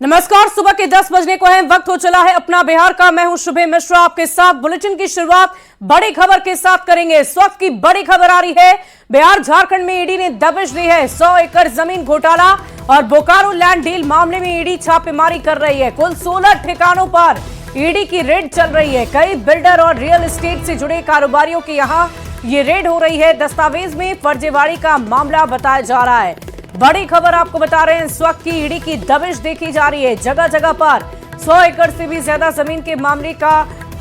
नमस्कार, सुबह के 10 बजने को है, वक्त हो चला है अपना बिहार का। मैं हूं शुभे मिश्रा, आपके साथ बुलेटिन की शुरुआत बड़ी खबर के साथ करेंगे। इस वक्त की बड़ी खबर आ रही है, बिहार झारखंड में ईडी ने दबिश दी है। 100 एकड़ जमीन घोटाला और बोकारो लैंड डील मामले में ईडी छापेमारी कर रही है। कुल 16 ठिकानों पर ईडी की रेड चल रही है। कई बिल्डर और रियल एस्टेट से जुड़े कारोबारियों की यहां ये रेड हो रही है। दस्तावेज में फर्जीवाड़ी का मामला बताया जा रहा है। बड़ी खबर आपको बता रहे हैं, इस वक्त की ईडी की दबिश देखी जा रही है। जगह जगह पर 100 एकड़ से भी ज्यादा जमीन के मामले का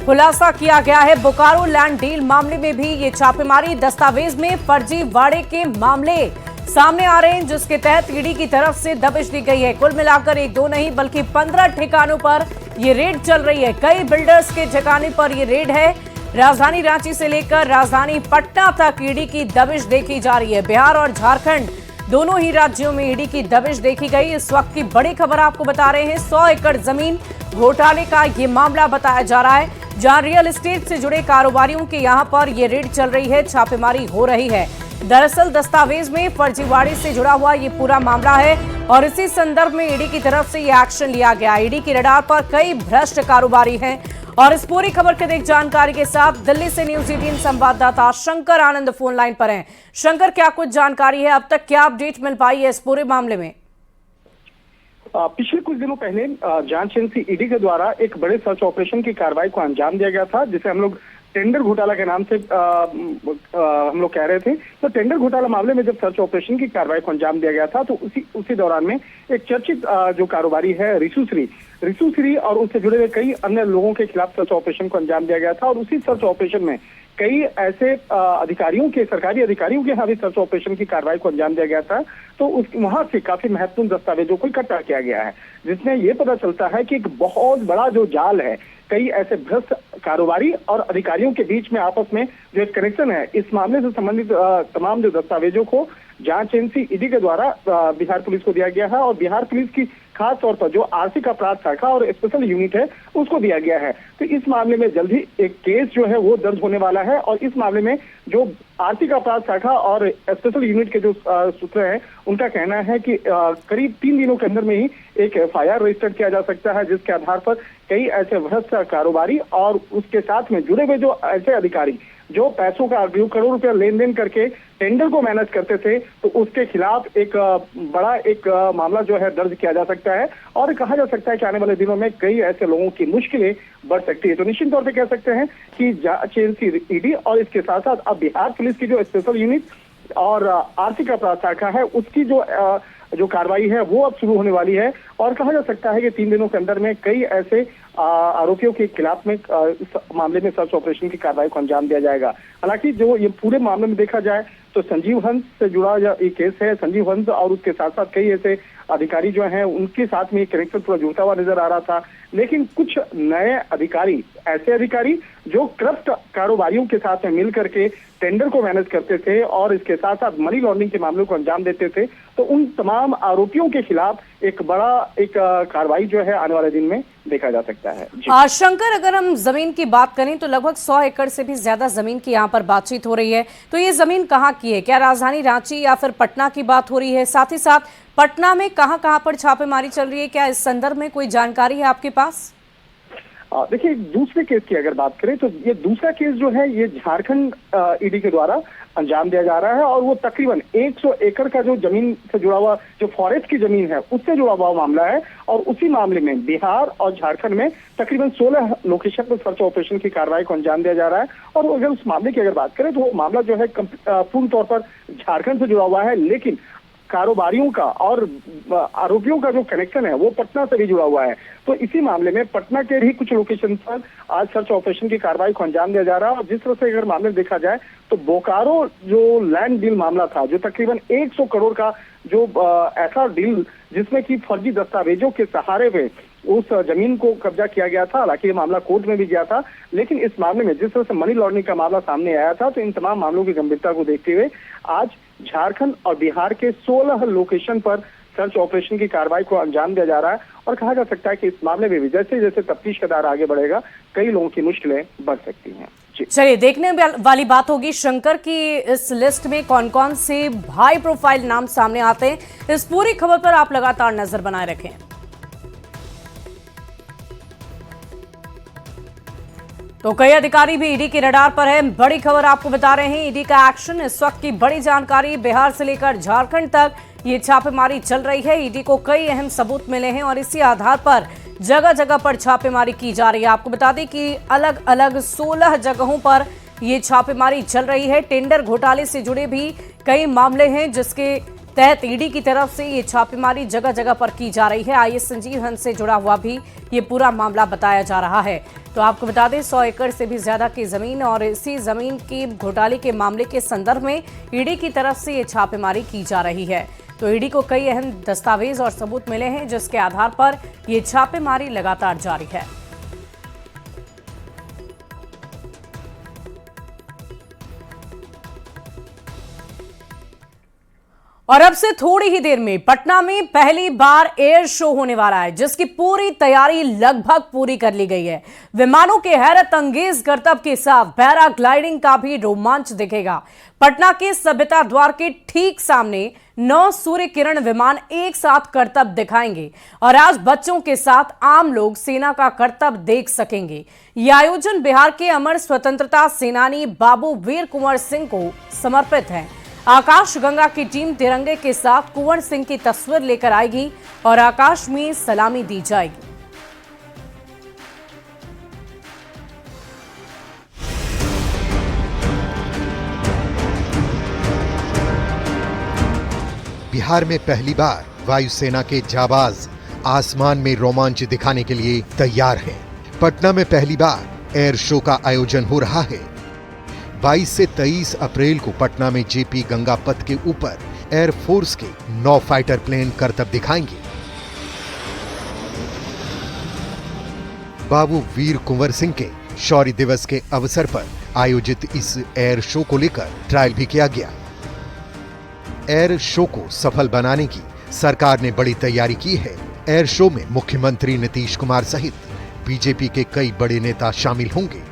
खुलासा किया गया है। बोकारो लैंड डील मामले में भी ये छापेमारी, दस्तावेज में फर्जीवाड़े के मामले सामने आ रहे हैं, जिसके तहत ईडी की तरफ से दबिश दी गई है। कुल मिलाकर एक दो नहीं बल्कि 15 ठिकानों पर ये रेड चल रही है। कई बिल्डर्स के ठिकाने पर ये रेड है। राजधानी रांची से लेकर राजधानी पटना तक ईडी की दबिश देखी जा रही है। बिहार और झारखंड दोनों ही राज्यों में ईडी की दबिश देखी गई। इस वक्त की बड़ी खबर आपको बता रहे हैं, 100 एकड़ जमीन घोटाले का ये मामला बताया जा रहा है, जहां रियल एस्टेट से जुड़े कारोबारियों के यहां पर ये रेड चल रही है, छापेमारी हो रही है। दरअसल दस्तावेज में फर्जीवाड़े से जुड़ा हुआ ये पूरा मामला है और इसी संदर्भ में ईडी की तरफ से ये एक्शन लिया गया। ईडी की रडार पर कई भ्रष्ट कारोबारी हैं और इस पूरी खबर के देख जानकारी के साथ दिल्ली से न्यूज 18 संवाददाता शंकर आनंद फोन लाइन पर हैं। शंकर, क्या कुछ जानकारी है, अब तक क्या अपडेट मिल पाई है इस पूरे मामले में? पिछले कुछ दिनों पहले जांच एजेंसी ईडी के द्वारा एक बड़े सर्च ऑपरेशन की कार्रवाई को अंजाम दिया गया था, जिसे हम लोग टेंडर घोटाला के नाम से हम लोग कह रहे थे। तो टेंडर घोटाला मामले में जब सर्च ऑपरेशन की कार्रवाई को अंजाम दिया गया था, तो उसी दौरान में एक चर्चित जो कारोबारी है रिसू श्री और उससे जुड़े हुए कई अन्य लोगों के खिलाफ सर्च ऑपरेशन को अंजाम दिया गया था। और उसी सर्च ऑपरेशन में कई ऐसे सरकारी अधिकारियों के यहाँ भी सर्च ऑपरेशन की कार्रवाई को अंजाम दिया गया था। तो वहां से काफी महत्वपूर्ण दस्तावेजों को इकट्ठा किया गया है, जिसमें यह पता चलता है कि एक बहुत बड़ा जो जाल है, कई ऐसे भ्रष्ट कारोबारी और अधिकारियों के बीच में आपस में जो एक कनेक्शन है, इस मामले से संबंधित तमाम जो दस्तावेजों को जांच एजेंसी ईडी के द्वारा बिहार पुलिस को दिया गया है और बिहार पुलिस की खास तौर पर जो आर्थिक अपराध शाखा और स्पेशल यूनिट है उसको दिया गया है। तो इस मामले में जल्द ही एक केस जो है वो दर्ज होने वाला है और इस मामले में जो आर्थिक अपराध शाखा और स्पेशल यूनिट के जो सूत्र हैं, उनका कहना है कि करीब 3 दिनों के अंदर में ही एक FIR रजिस्टर किया जा सकता है, जिसके आधार पर कई ऐसे भ्रष्ट कारोबारी और उसके साथ में जुड़े हुए जो ऐसे अधिकारी जो पैसों का करोड़ रुपया लेन देन करके टेंडर को मैनेज करते थे, तो उसके खिलाफ एक बड़ा मामला जो है दर्ज किया जा सकता है। और कहा जा सकता है कि आने वाले दिनों में कई ऐसे लोगों की मुश्किलें बढ़ सकती है। तो निश्चित तौर पे कह सकते हैं कि जांच एजेंसी ईडी और इसके साथ साथ अब बिहार पुलिस की जो स्पेशल यूनिट और आर्थिक अपराध शाखा है, उसकी जो कार्रवाई है वो अब शुरू होने वाली है। और कहा जा सकता है कि 3 दिनों के अंदर में कई ऐसे आरोपियों के खिलाफ में इस मामले में सर्च ऑपरेशन की कार्रवाई को अंजाम दिया जाएगा। हालांकि जो ये पूरे मामले में देखा जाए तो संजीव हंस से जुड़ा ये केस है। संजीव हंस और उसके साथ साथ कई ऐसे अधिकारी जो हैं, उनके साथ में कनेक्शन पूरा जुड़ता हुआ नजर आ रहा था। लेकिन कुछ नए ऐसे अधिकारी जो करप्ट कारोबारियों के साथ में मिल करके टेंडर को मैनेज करते थे और इसके साथ साथ मनी लॉन्ड्रिंग के मामलों को अंजाम देते थे, तो उन तमाम आरोपियों के खिलाफ एक कार्रवाई जो है आने वाले दिन में देखा जा सकता है। शंकर, अगर हम जमीन की बात करें तो लगभग 100 एकड़ से भी ज्यादा जमीन की यहाँ पर बातचीत हो रही है। तो ये जमीन कहाँ की है? क्या राजधानी रांची या फिर पटना की बात हो रही है? साथ ही साथ पटना में कहाँ कहाँ पर छापेमारी चल रही है? क्या इस संदर्भ में कोई जानकारी है आपके पास? देखिए, दूसरे केस की अगर बात करें तो ये दूसरा केस जो है ये झारखंड ईडी के द्वारा अंजाम दिया जा रहा है और वो तकरीबन 100 एकड़ का जो जमीन से जुड़ा हुआ जो फॉरेस्ट की जमीन है उससे जुड़ा हुआ मामला है। और उसी मामले में बिहार और झारखंड में तकरीबन 16 लोकेशन पर सर्च ऑपरेशन की कार्रवाई को अंजाम दिया जा रहा है। और अगर उस मामले की अगर बात करें तो वो मामला जो है पूर्ण तौर पर झारखंड से जुड़ा हुआ है, लेकिन कारोबारियों का और आरोपियों का जो कनेक्शन है वो पटना से भी जुड़ा हुआ है। तो इसी मामले में पटना के ही कुछ लोकेशन पर आज सर्च ऑपरेशन की कार्रवाई को अंजाम दिया जा रहा है। और जिस तरह से अगर मामले देखा जाए तो बोकारो जो लैंड डील मामला था, जो तकरीबन 100 करोड़ का जो ऐसा डील जिसमें कि फर्जी दस्तावेजों के सहारे पे उस जमीन को कब्जा किया गया था। हालांकि ये मामला कोर्ट में भी गया था, लेकिन इस मामले में जिस तरह से मनी लॉन्ड्रिंग का मामला सामने आया था, तो इन तमाम मामलों की गंभीरता को देखते हुए आज झारखंड और बिहार के 16 लोकेशन पर सर्च ऑपरेशन की कार्रवाई को अंजाम दिया जा रहा है। और कहा जा सकता है कि इस मामले में भी जैसे जैसे तफ्तीश का दायरा आगे बढ़ेगा, कई लोगों की मुश्किलें बढ़ सकती हैं। चलिए, देखने वाली बात होगी शंकर की इस लिस्ट में कौन कौन से हाई प्रोफाइल नाम सामने आते हैं। इस पूरी खबर पर आप लगातार नजर बनाए रखें। तो कई अधिकारी भी ईडी के रडार पर हैं। बड़ी खबर आपको बता रहे हैं, ईडी का एक्शन। इस वक्त की बड़ी जानकारी, बिहार से लेकर झारखंड तक ये छापेमारी चल रही है। ईडी को कई अहम सबूत मिले हैं और इसी आधार पर जगह जगह पर छापेमारी की जा रही है। आपको बता दें कि अलग अलग 16 जगहों पर ये छापेमारी चल रही है। टेंडर घोटाले से जुड़े भी कई मामले हैं जिसके तहत ईडी की तरफ से ये छापेमारी जगह जगह पर की जा रही है। आईएएस संजीव हंस से जुड़ा हुआ भी ये पूरा मामला बताया जा रहा है। तो आपको बता दें 100 एकड़ से भी ज्यादा की जमीन और इसी जमीन की घोटाले के मामले के संदर्भ में ईडी की तरफ से ये छापेमारी की जा रही है। तो ईडी को कई अहम दस्तावेज और सबूत मिले हैं जिसके आधार पर ये छापेमारी लगातार जारी है। और अब से थोड़ी ही देर में पटना में पहली बार एयर शो होने वाला है, जिसकी पूरी तैयारी लगभग पूरी कर ली गई है। विमानों के हैरत अंगेज करतब के साथ पैराग्लाइडिंग का भी रोमांच दिखेगा। पटना के सभ्यता द्वार के ठीक सामने 9 सूर्य किरण विमान एक साथ करतब दिखाएंगे और आज बच्चों के साथ आम लोग सेना का करतब देख सकेंगे। यह आयोजन बिहार के अमर स्वतंत्रता सेनानी बाबू वीर कुंवर सिंह को समर्पित है। आकाश गंगा की टीम तिरंगे के साथ कुंवर सिंह की तस्वीर लेकर आएगी और आकाश में सलामी दी जाएगी। बिहार में पहली बार वायुसेना के जाबाज आसमान में रोमांच दिखाने के लिए तैयार हैं। पटना में पहली बार एयर शो का आयोजन हो रहा है। 22 से 23 अप्रैल को पटना में जेपी गंगा पथ के ऊपर एयरफोर्स के 9 फाइटर प्लेन करतब दिखाएंगे। बाबू वीर कुंवर सिंह के शौर्य दिवस के अवसर पर आयोजित इस एयर शो को लेकर ट्रायल भी किया गया। एयर शो को सफल बनाने की सरकार ने बड़ी तैयारी की है। एयर शो में मुख्यमंत्री नीतीश कुमार सहित बीजेपी के कई बड़े नेता शामिल होंगे।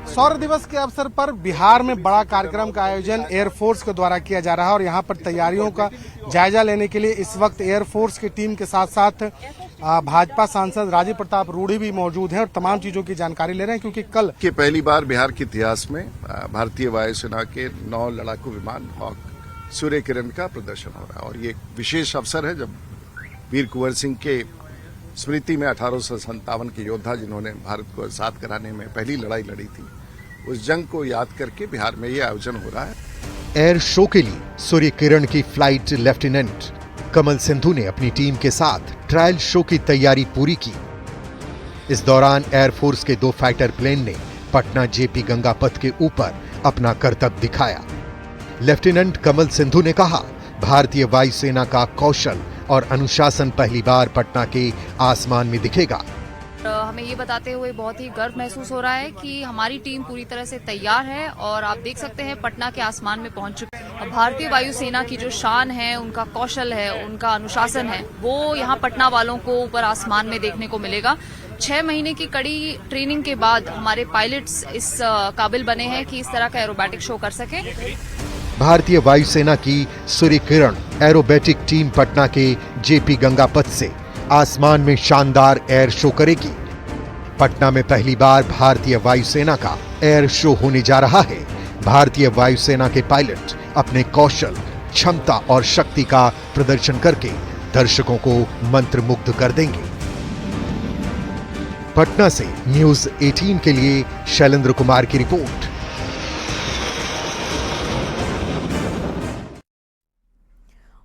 शौर्य दिवस के अवसर पर बिहार में बड़ा कार्यक्रम का आयोजन एयरफोर्स के द्वारा किया जा रहा है और यहाँ पर तैयारियों का जायजा लेने के लिए इस वक्त एयरफोर्स की टीम के साथ साथ भाजपा सांसद राजीव प्रताप रूढ़ी भी मौजूद हैं और तमाम चीजों की जानकारी ले रहे हैं, क्योंकि कल के पहली बार बिहार के इतिहास में भारतीय वायुसेना के 9 लड़ाकू विमान हॉक सूर्य किरण का प्रदर्शन हो रहा है और ये एक विशेष अवसर है जब वीर कुंवर सिंह के स्मृति में 1857 के योद्धा जिन्होंने भारत को आजाद कराने में पहली लड़ाई लड़ी थी, उस जंग को याद करके बिहार में ये आयोजन हो रहा है। एयर शो के लिए सूर्य किरण की फ्लाइट लेफ्टिनेंट कमल सिंधु ने अपनी टीम के साथ ट्रायल शो की तैयारी पूरी की। इस दौरान एयरफोर्स के 2 फाइटर प्लेन ने पटना जेपी गंगा पथ के ऊपर अपना करतब दिखाया। लेफ्टिनेंट कमल सिंधु ने कहा, भारतीय वायुसेना का कौशल और अनुशासन पहली बार पटना के आसमान में दिखेगा। हमें ये बताते हुए बहुत ही गर्व महसूस हो रहा है कि हमारी टीम पूरी तरह से तैयार है और आप देख सकते हैं पटना के आसमान में पहुंच चुके हैं। भारतीय वायुसेना की जो शान है, उनका कौशल है, उनका अनुशासन है, वो यहाँ पटना वालों को ऊपर आसमान में देखने को मिलेगा। 6 महीने की कड़ी ट्रेनिंग के बाद हमारे पायलट्स इस काबिल बने हैं कि इस तरह का एरोबैटिक शो कर सके। भारतीय वायुसेना की सूर्य किरण एरोबेटिक टीम पटना के जेपी गंगा पथ से आसमान में शानदार एयर शो करेगी। पटना में पहली बार भारतीय वायुसेना का एयर शो होने जा रहा है। भारतीय वायुसेना के पायलट अपने कौशल, क्षमता और शक्ति का प्रदर्शन करके दर्शकों को मंत्रमुग्ध कर देंगे। पटना से न्यूज 18 के लिए शैलेंद्र कुमार की रिपोर्ट।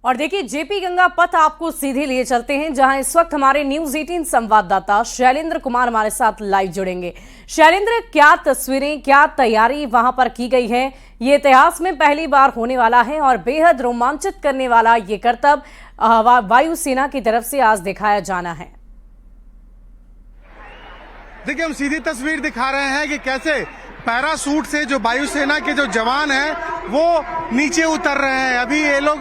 और देखिए, जेपी गंगा पथ आपको सीधे लिए चलते हैं, जहां इस वक्त हमारे न्यूज 18 संवाददाता शैलेंद्र कुमार हमारे साथ लाइव जुड़ेंगे। शैलेंद्र, क्या तस्वीरें, क्या तैयारी वहां पर की गई है? ये इतिहास में पहली बार होने वाला है और बेहद रोमांचित करने वाला ये करतब वायुसेना की तरफ से आज दिखाया जाना है। देखिए, हम सीधी तस्वीर दिखा रहे हैं कि कैसे पैरासूट से जो वायुसेना के जो जवान हैं वो नीचे उतर रहे हैं। अभी ये लोग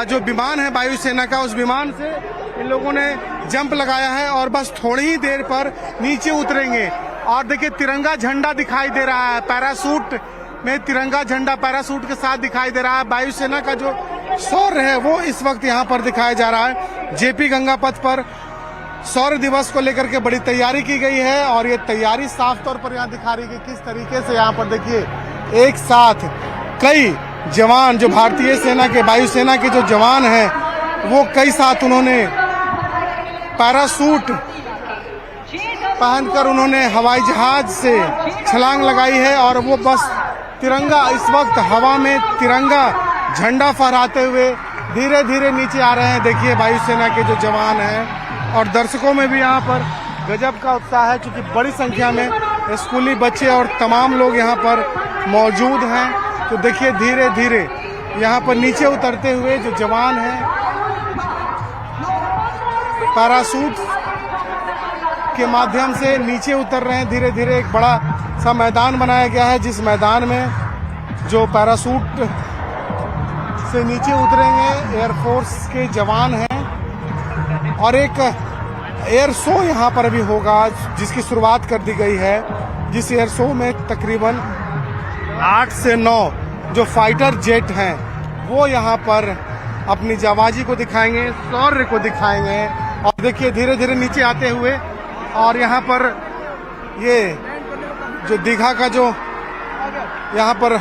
जो विमान है वायुसेना का, उस विमान से इन लोगों ने जंप लगाया है और बस थोड़ी ही देर पर नीचे उतरेंगे। और देखिए, तिरंगा झंडा दिखाई दे रहा है, पैरासूट में तिरंगा झंडा पैरासूट के साथ दिखाई दे रहा है। वायुसेना का जो शौर्य है वो इस वक्त यहाँ पर दिखाया जा रहा है। जेपी गंगा पथ पर शौर्य दिवस को लेकर के बड़ी तैयारी की गई है और ये तैयारी साफ तौर पर यहाँ दिखा रही है कि किस तरीके से यहाँ पर देखिए एक साथ कई जवान जो भारतीय सेना के वायुसेना के जो जवान हैं वो कई साथ उन्होंने पैरासूट पहनकर उन्होंने हवाई जहाज से छलांग लगाई है और वो बस तिरंगा इस वक्त हवा में तिरंगा झंडा फहराते हुए धीरे धीरे नीचे आ रहे हैं। देखिए वायुसेना के जो जवान हैं और दर्शकों में भी यहाँ पर गजब का उत्साह है क्योंकि बड़ी संख्या में स्कूली बच्चे और तमाम लोग यहाँ पर मौजूद हैं। तो देखिए धीरे धीरे यहाँ पर नीचे उतरते हुए जो जवान हैं पैरासूट के माध्यम से नीचे उतर रहे हैं धीरे धीरे। एक बड़ा सा मैदान बनाया गया है जिस मैदान में जो पैरासूट से नीचे उतरेंगे एयरफोर्स के जवान हैं और एक एयर शो यहाँ पर भी होगा जिसकी शुरुआत कर दी गई है। जिस एयर शो में तकरीबन 8 से 9 जो फाइटर जेट हैं वो यहाँ पर अपनी जाबाजी को दिखाएंगे, शौर्य को दिखाएंगे। और देखिए धीरे धीरे नीचे आते हुए और यहाँ पर ये जो दीघा का जो यहाँ पर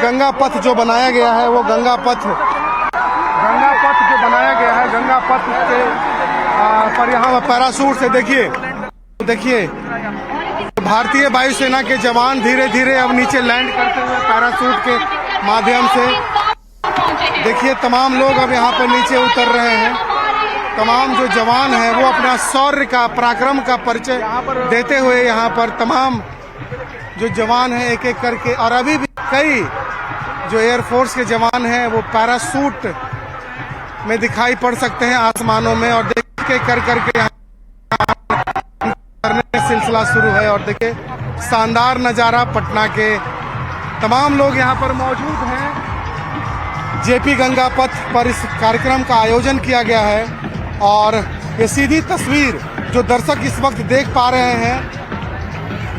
गंगा पथ जो बनाया गया है वो गंगा पथ जो बनाया गया है गंगा पथ के पर यहाँ पैरासूट से देखिए भारतीय वायुसेना के जवान धीरे धीरे अब नीचे लैंड करते हुए पैरासूट के माध्यम से देखिए तमाम लोग अब यहाँ पर नीचे उतर रहे हैं। तमाम जो जवान हैं वो अपना शौर्य का पराक्रम का परिचय देते हुए यहाँ पर तमाम जो जवान हैं एक एक करके और अभी भी कई जो एयरफोर्स के जवान हैं वो पैरासूट में दिखाई पड़ सकते हैं आसमानों में और देख के कर करके यहाँ करने का सिलसिला शुरू है। और देखिए शानदार नज़ारा पटना के तमाम लोग यहाँ पर मौजूद हैं। जेपी गंगा पथ पर इस कार्यक्रम का आयोजन किया गया है और ये सीधी तस्वीर जो दर्शक इस वक्त देख पा रहे हैं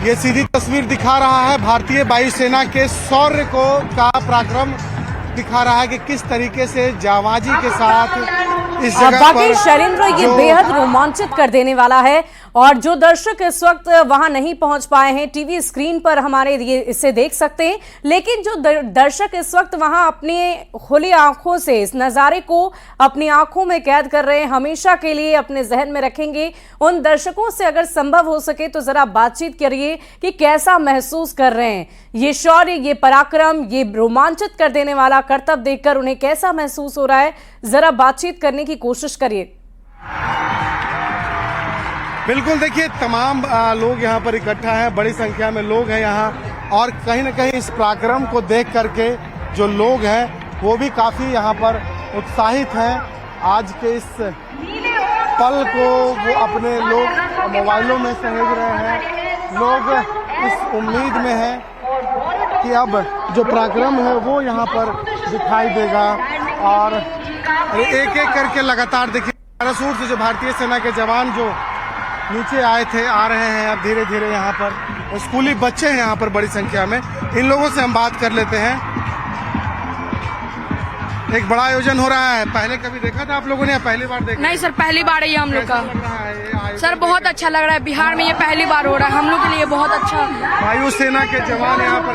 ये सीधी तस्वीर दिखा रहा है भारतीय वायुसेना के शौर्य को का पराक्रम दिखा रहा है कि किस तरीके से जाबाजी के साथ इस जगह बाकी पर शैलेंद्र ये बेहद रोमांचित कर देने वाला है और जो दर्शक इस वक्त वहां नहीं पहुंच पाए हैं टीवी स्क्रीन पर हमारे ये इसे देख सकते हैं, लेकिन जो दर्शक इस वक्त वहां अपनी खुली आंखों से इस नज़ारे को अपनी आंखों में कैद कर रहे हैं, हमेशा के लिए अपने जहन में रखेंगे। उन दर्शकों से अगर संभव हो सके तो जरा बातचीत करिए कि कैसा महसूस कर रहे हैं ये शौर्य, ये पराक्रम, ये रोमांचित कर देने वाला करतब देखकर उन्हें कैसा महसूस हो रहा है। जरा बातचीत करने की कोशिश करिए। बिल्कुल देखिए तमाम लोग यहाँ पर इकट्ठा हैं, बड़ी संख्या में लोग हैं यहाँ और कहीं न कहीं इस पराक्रम को देख करके जो लोग हैं वो भी काफ़ी यहाँ पर उत्साहित हैं। आज के इस पल को वो अपने लोग मोबाइलों में सहेज रहे हैं। लोग इस उम्मीद में हैं कि अब जो पराक्रम है वो यहाँ पर दिखाई देगा और एक एक करके लगातार देखिए पैरासूट से जो भारतीय सेना के जवान जो नीचे आए थे आ रहे हैं अब धीरे धीरे यहाँ पर। स्कूली बच्चे हैं यहाँ पर बड़ी संख्या में, इन लोगों से हम बात कर लेते हैं। एक बड़ा आयोजन हो रहा है, पहले कभी देखा था आप लोगों ने या पहली बार देखा? नहीं सर, पहली बार है ये हम लोग का। सर बहुत अच्छा लग रहा है, बिहार में ये पहली बार हो रहा है, हम लोग के लिए बहुत अच्छा। वायुसेना के जवान यहाँ पर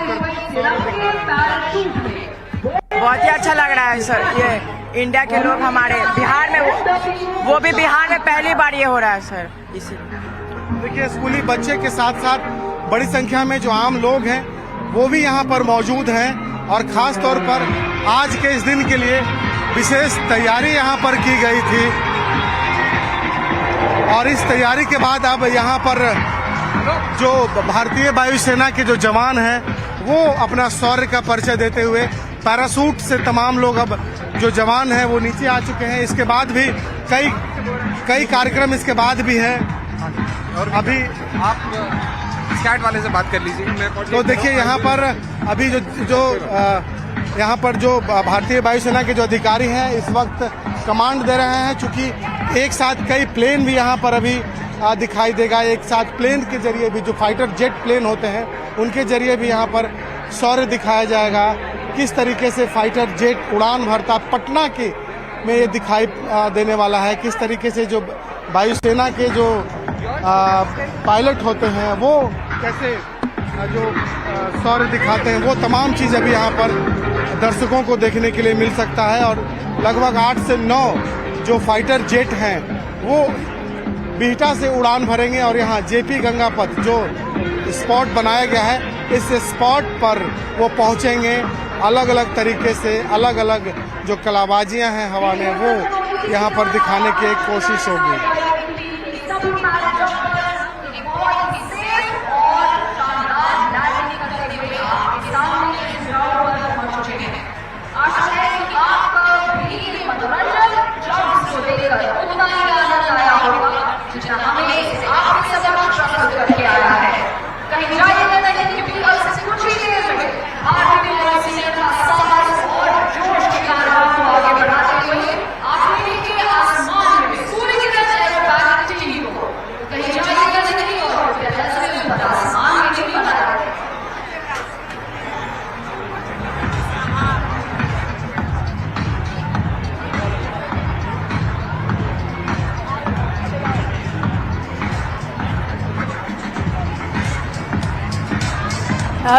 बहुत ही अच्छा लग रहा है सर। ये इंडिया के लोग हमारे बिहार में वो भी बिहार में पहली बार ये हो रहा है सर। इसीलिए देखिए स्कूली बच्चे के साथ साथ बड़ी संख्या में जो आम लोग हैं वो भी यहाँ पर मौजूद हैं और खास तौर पर आज के इस दिन के लिए विशेष तैयारी यहाँ पर की गई थी और इस तैयारी के बाद अब यहाँ पर जो भारतीय वायुसेना के जो जवान हैं वो अपना शौर्य का परिचय देते हुए पैरासूट से तमाम लोग अब जो जवान हैं वो नीचे आ चुके हैं। इसके बाद भी कई कार्यक्रम इसके बाद भी हैं। और अभी आप स्काउट वाले से बात कर लीजिए। तो देखिए यहाँ पर अभी जो यहाँ पर जो भारतीय वायुसेना के जो अधिकारी हैं इस वक्त कमांड दे रहे हैं, चूंकि एक साथ कई प्लेन भी यहाँ पर अभी दिखाई देगा। एक साथ प्लेन के जरिए भी जो फाइटर जेट प्लेन होते हैं उनके जरिए भी यहाँ पर शौर्य दिखाया जाएगा। किस तरीके से फाइटर जेट उड़ान भरता पटना के में ये दिखाई देने वाला है, किस तरीके से जो वायुसेना के जो पायलट होते हैं वो कैसे जो शौर्य दिखाते हैं, वो तमाम चीज़ अभी यहाँ पर दर्शकों को देखने के लिए मिल सकता है। और लगभग 8 से 9 जो फाइटर जेट हैं वो बिहटा से उड़ान भरेंगे और यहाँ जेपी गंगापथ जो स्पॉट बनाया गया है, इस स्पॉट पर वो पहुँचेंगे। अलग अलग तरीके से अलग अलग जो कलाबाजियाँ हैं हवा में, वो यहाँ पर दिखाने की एक कोशिश होगी।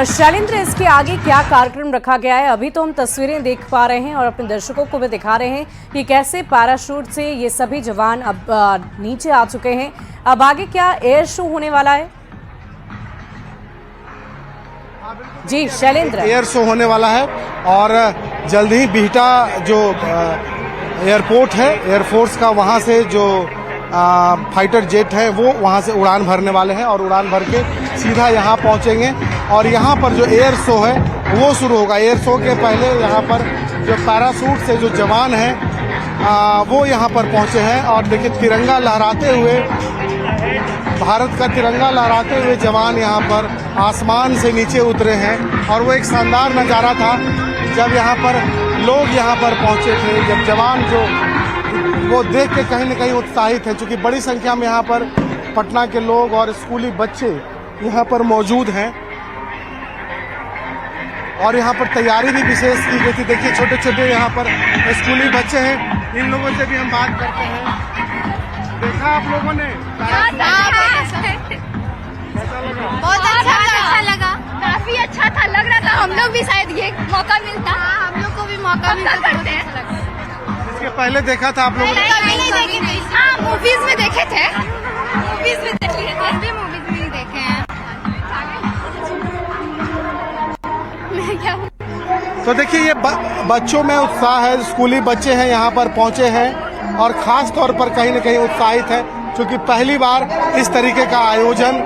शैलेंद्र, इसके आगे क्या कार्यक्रम रखा गया है? अभी तो हम तस्वीरें देख पा रहे हैं और अपने दर्शकों को भी दिखा रहे हैं कि कैसे पैराशूट से ये सभी जवान अब नीचे आ चुके हैं। अब आगे क्या एयर शो होने वाला है? जी शैलेंद्र, एयर शो होने वाला है और जल्द ही बिहटा जो एयरपोर्ट है एयरफोर्स का, वहां से जो फाइटर जेट है वो वहां से उड़ान भरने वाले हैं और उड़ान भर के सीधा यहाँ पहुंचेंगे और यहाँ पर जो एयर शो है वो शुरू होगा। एयर शो के पहले यहाँ पर जो पैराशूट से जो जवान हैं वो यहाँ पर पहुंचे हैं और देखिए तिरंगा लहराते हुए, भारत का तिरंगा लहराते हुए जवान यहाँ पर आसमान से नीचे उतरे हैं। और वो एक शानदार नज़ारा था जब यहाँ पर लोग यहाँ पर पहुंचे थे, जब जवान जो वो देख के कहीं न कहीं उत्साहित है, क्योंकि बड़ी संख्या में यहाँ पर पटना के लोग और स्कूली बच्चे यहाँ पर मौजूद हैं और यहाँ पर तैयारी भी विशेष की गई थी। देखिए छोटे छोटे यहाँ पर स्कूली बच्चे हैं, इन लोगों से भी हम बात करते हैं। देखा आप लोगों ने? बहुत अच्छा लगा, काफी अच्छा था। लग रहा था हम लोग भी शायद ये मौका मिलता, हम लोग को भी मौका मिलता करते हैं। इसके पहले देखा था आप लोगों ने? नहीं देखे थे, हाँ मूवीज में देखे थे, मूवीज में देख लिए थे, भी मूवीज में देखे हैं। तो देखिए ये बच्चों में उत्साह है, स्कूली बच्चे हैं यहाँ पर पहुँचे हैं और खास तौर पर कहीं न कहीं उत्साहित है क्योंकि पहली बार इस तरीके का आयोजन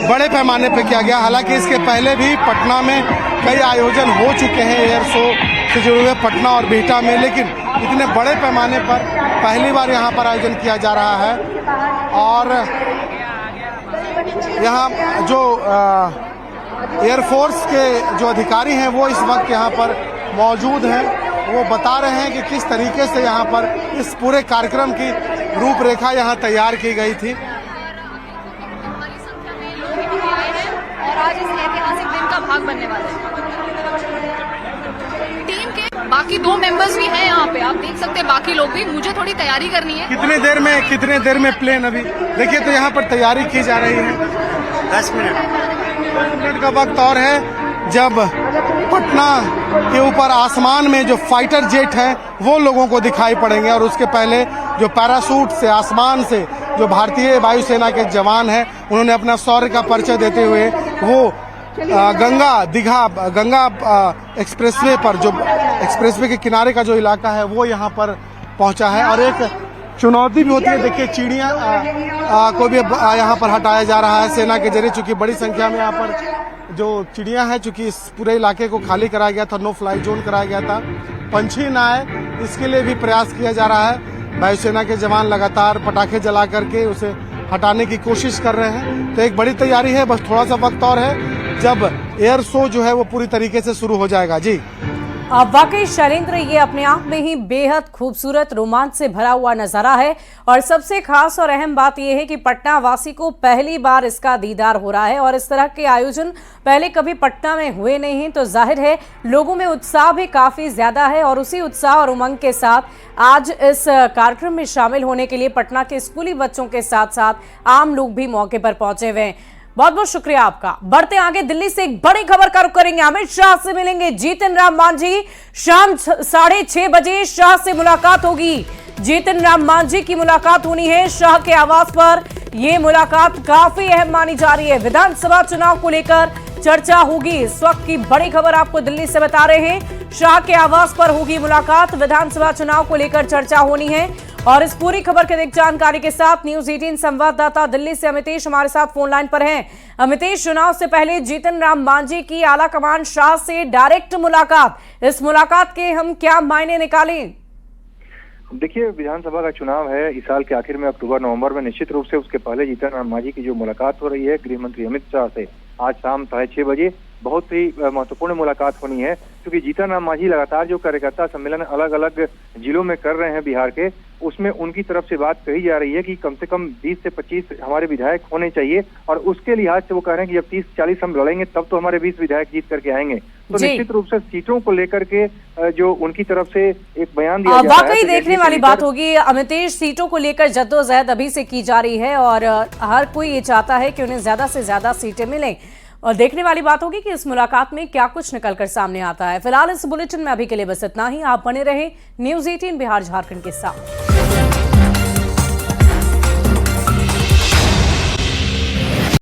बड़े पैमाने पे किया गया। हालांकि इसके पहले भी पटना में कई आयोजन हो चुके हैं एयर शो से जुड़े हुए पटना और बिहटा में, लेकिन इतने बड़े पैमाने पर पहली बार यहाँ पर आयोजन किया जा रहा है। और यहाँ जो एयरफोर्स के जो अधिकारी हैं वो इस वक्त यहाँ पर मौजूद हैं, वो बता रहे हैं कि किस तरीके से यहाँ पर इस पूरे कार्यक्रम की रूपरेखा यहाँ तैयार की गई थी। और आज इस ऐतिहासिक दिन का भाग बनने वाले हैं। टीम के बाकी 2 मेंबर्स भी हैं यहाँ पे, आप देख सकते हैं। बाकी लोग भी, मुझे थोड़ी तैयारी करनी है। कितने देर में प्लेन अभी देखिए तो यहाँ पर तैयारी की जा रही है। 10 मिनट का वक्त और है जब पटना के ऊपर आसमान में जो फाइटर जेट हैं वो लोगों को दिखाई पड़ेंगे और उसके पहले जो पैराशूट से आसमान से जो भारतीय वायुसेना के जवान हैं उन्होंने अपना शौर्य का परिचय देते हुए वो गंगा एक्सप्रेसवे पर, जो एक्सप्रेसवे के किनारे का जो इलाका है वो यहाँ पर पहुंचा है। और एक चुनौती भी होती है, देखिए चिड़िया को भी यहाँ पर हटाया जा रहा है सेना के जरिए, चूंकि बड़ी संख्या में यहाँ पर जो चिड़िया है, चूंकि इस पूरे इलाके को खाली कराया गया था, नो फ्लाई जोन कराया गया था, पंछी ना आए इसके लिए भी प्रयास किया जा रहा है। वायुसेना के जवान लगातार पटाखे जला करके उसे हटाने की कोशिश कर रहे हैं। तो एक बड़ी तैयारी है, बस थोड़ा सा वक्त और है जब एयर शो जो है वो पूरी तरीके से शुरू हो जाएगा। जी वाकई शैलेंद्र, ये अपने आप में ही बेहद खूबसूरत रोमांच से भरा हुआ नजारा है और सबसे खास और अहम बात यह है कि पटना वासी को पहली बार इसका दीदार हो रहा है और इस तरह के आयोजन पहले कभी पटना में हुए नहीं हैं, तो जाहिर है लोगों में उत्साह भी काफी ज्यादा है और उसी उत्साह और उमंग के साथ आज इस कार्यक्रम में शामिल होने के लिए पटना के स्कूली बच्चों के साथ साथ आम लोग भी मौके पर पहुंचे हुए हैं। बहुत बहुत शुक्रिया आपका। बढ़ते आगे, दिल्ली से एक बड़ी खबर का रुख करेंगे। अमित शाह से मिलेंगे जीतन राम मांझी। शाम 6:30 बजे शाह से मुलाकात होगी। जीतन राम मांझी की मुलाकात होनी है शाह के आवास पर। यह मुलाकात काफी अहम मानी जा रही है। विधानसभा चुनाव को लेकर चर्चा होगी। इस वक्त की बड़ी खबर आपको दिल्ली से बता रहे हैं। शाह के आवास पर होगी मुलाकात। विधानसभा चुनाव को लेकर चर्चा होनी है और इस पूरी खबर की अधिक जानकारी के साथ न्यूज 18 संवाददाता दिल्ली से अमितेश हमारे साथ फोन लाइन पर हैं। अमितेश, चुनाव से पहले जीतन राम मांझी की आला कमान शाह से डायरेक्ट मुलाकात, इस मुलाकात के हम क्या मायने निकालें? देखिए, विधानसभा का चुनाव है इस साल के आखिर में, अक्टूबर नवंबर में। निश्चित रूप से उसके पहले जीतन राम मांझी की जो मुलाकात हो रही है गृह मंत्री अमित शाह से आज शाम 6:30 बजे, बहुत ही महत्वपूर्ण मुलाकात होनी है, क्योंकि जीतन राम मांझी लगातार जो कार्यकर्ता सम्मेलन अलग अलग जिलों में कर रहे हैं बिहार के, उसमें उनकी तरफ से बात कही जा रही है कि कम से कम 20 से 25 हमारे विधायक होने चाहिए और उसके लिहाज से वो कह रहे हैं कि जब 30-40 हम लड़ेंगे तब तो हमारे 20 विधायक जीत करके आएंगे। तो निश्चित रूप से सीटों को लेकर के जो उनकी तरफ से एक बयान दिया जा रहा है, वाकई देखने वाली बात होगी। अमितेश, सीटों को लेकर जद्दोजहद अभी से की जा रही है और हर कोई ये चाहता है कि उन्हें ज्यादा से ज्यादा सीटें मिलें और देखने वाली बात होगी कि इस मुलाकात में क्या कुछ निकलकर सामने आता है। फिलहाल इस बुलेटिन में अभी के लिए बस इतना ही। आप बने रहे न्यूज 18 बिहार झारखंड के साथ।